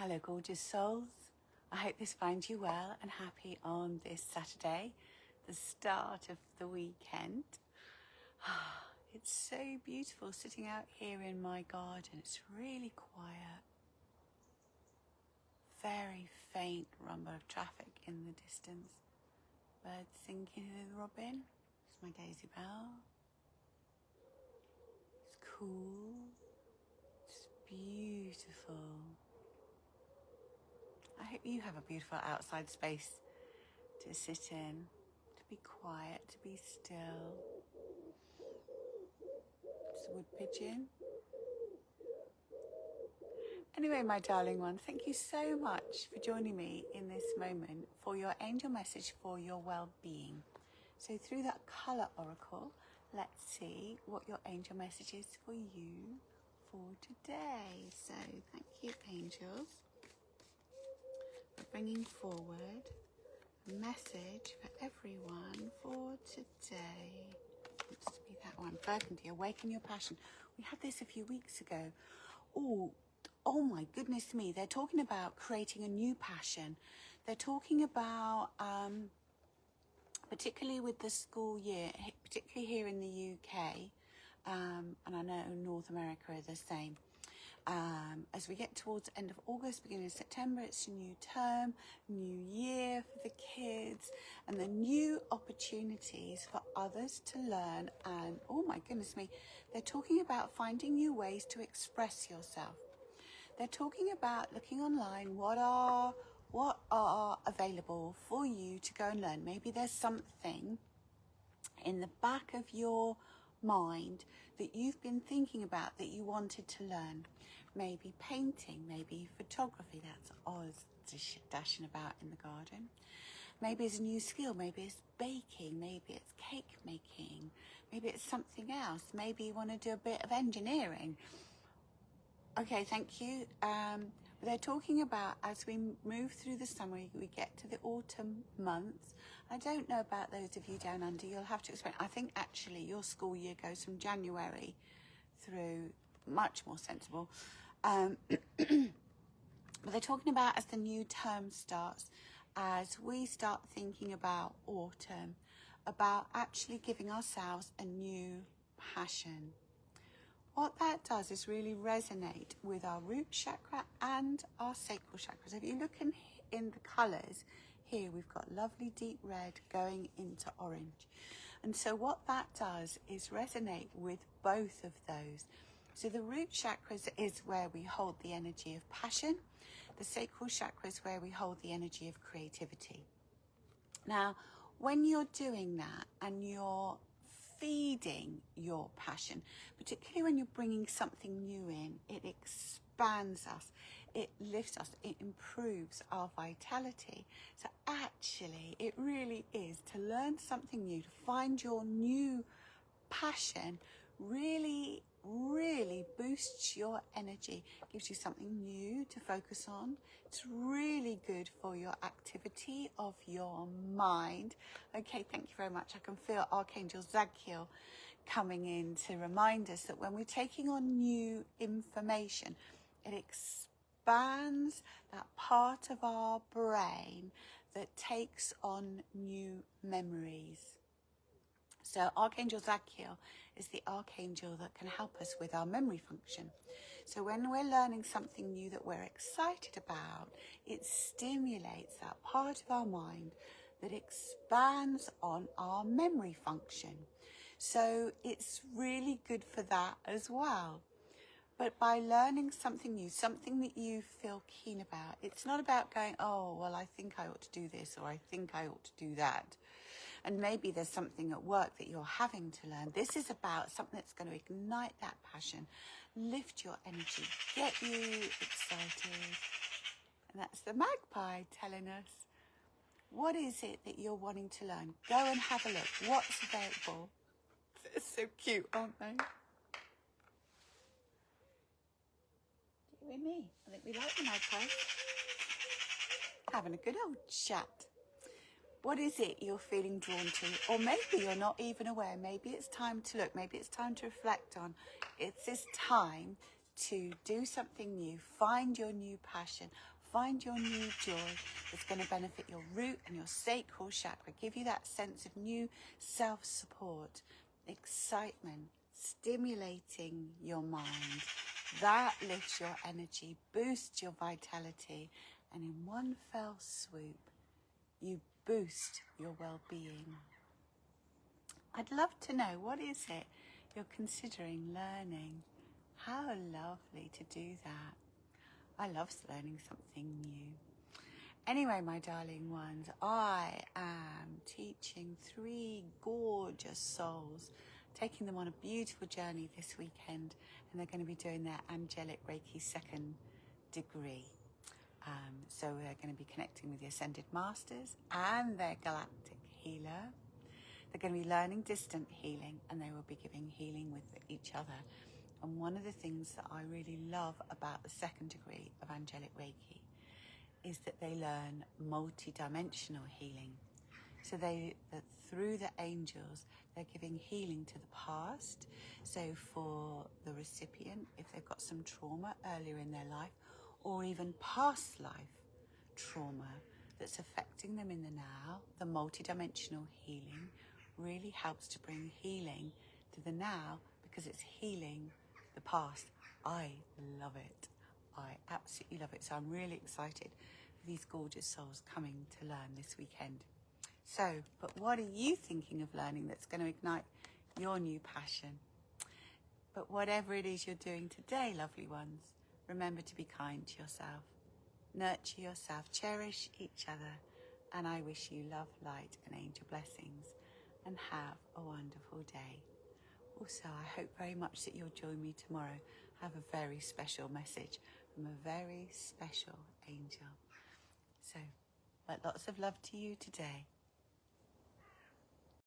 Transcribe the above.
Hello, gorgeous souls. I hope this finds you well and happy on this Saturday, the start of the weekend. It's so beautiful sitting out here in my garden. It's really quiet. Very faint rumble of traffic in the distance. Birds singing in the robin. It's my Daisy Bell. It's cool. It's beautiful. I hope you have a beautiful outside space to sit in, to be quiet, to be still. It's a wood pigeon. Anyway, my darling one, thank you so much for joining me in this moment for your angel message for your well-being. So through that colour oracle, let's see what your angel message is for you for today. So thank you, angels, for bringing forward a message for everyone for today. Wants to be that one. Burgundy, awaken your passion. We had this a few weeks ago. Oh my goodness me. They're talking about creating a new passion. They're talking about, particularly with the school year, particularly here in the UK, and I know North America are the same. As we get towards the end of August, beginning of September, it's a new term, new year for the kids, and the new opportunities for others to learn. And oh my goodness me, they're talking about finding new ways to express yourself. They're talking about looking online, what are available for you to go and learn. Maybe there's something in the back of your mind that you've been thinking about that you wanted to learn. Maybe painting, maybe photography, that's Oz dashing about in the garden. Maybe it's a new skill, maybe it's baking, maybe it's cake making, maybe it's something else. Maybe you want to do a bit of engineering. Okay, thank you. They're talking about as we move through the summer, we get to the autumn months. I don't know about those of you down under, you'll have to explain. I think actually your school year goes from January through, much more sensible. But they're talking about as the new term starts, as we start thinking about autumn, about actually giving ourselves a new passion. What that does is really resonate with our root chakra and our sacral chakra. So if you look in the colours, here we've got lovely deep red going into orange. And so what that does is resonate with both of those. So the root chakras is where we hold the energy of passion. The sacral chakra is where we hold the energy of creativity. Now, when you're doing that and you're feeding your passion, particularly when you're bringing something new in, it expands us, it lifts us, it improves our vitality. So actually, it really is to learn something new, to find your new passion, really boosts your energy, gives you something new to focus on. It's really good for your activity of your mind. Okay, thank you very much. I can feel Archangel Zadkiel coming in to remind us that when we're taking on new information, it expands that part of our brain that takes on new memories. So Archangel Zadkiel is the archangel that can help us with our memory function. So when we're learning something new that we're excited about, it stimulates that part of our mind that expands on our memory function. So it's really good for that as well. But by learning something new, something that you feel keen about, it's not about going, oh, well, I think I ought to do this, or I think I ought to do that. And maybe there's something at work that you're having to learn. This is about something that's going to ignite that passion, lift your energy, get you excited. And that's the magpie telling us, what is it that you're wanting to learn? Go and have a look. What's available? They're so cute, aren't they? You and me. I think we like the magpie. Having a good old chat. What is it you're feeling drawn to? Or maybe you're not even aware. Maybe it's time to look. Maybe it's time to reflect on. It's this time to do something new, find your new passion, find your new joy that's going to benefit your root and your sacral chakra, give you that sense of new self-support, excitement, stimulating your mind. That lifts your energy, boosts your vitality, and in one fell swoop, you boost your well-being. I'd love to know, what is it you're considering learning? How lovely to do that. I love learning something new. Anyway, my darling ones, I am teaching 3 gorgeous souls, taking them on a beautiful journey this weekend, and they're going to be doing their Angelic Reiki 2nd degree. So we're going to be connecting with the Ascended Masters and their Galactic Healer. They're going to be learning distant healing, and they will be giving healing with each other. And one of the things that I really love about the 2nd degree of Angelic Reiki is that they learn multi-dimensional healing. So that through the angels, they're giving healing to the past. So for the recipient, if they've got some trauma earlier in their life, or even past life trauma that's affecting them in the now, the multi-dimensional healing really helps to bring healing to the now, because it's healing the past. I love it. I absolutely love it. So I'm really excited for these gorgeous souls coming to learn this weekend. So, but what are you thinking of learning that's going to ignite your new passion? But whatever it is you're doing today, lovely ones, remember to be kind to yourself. Nurture yourself, cherish each other, and I wish you love, light, and angel blessings, and have a wonderful day. Also, I hope very much that you'll join me tomorrow. I have a very special message from a very special angel. So, but lots of love to you today.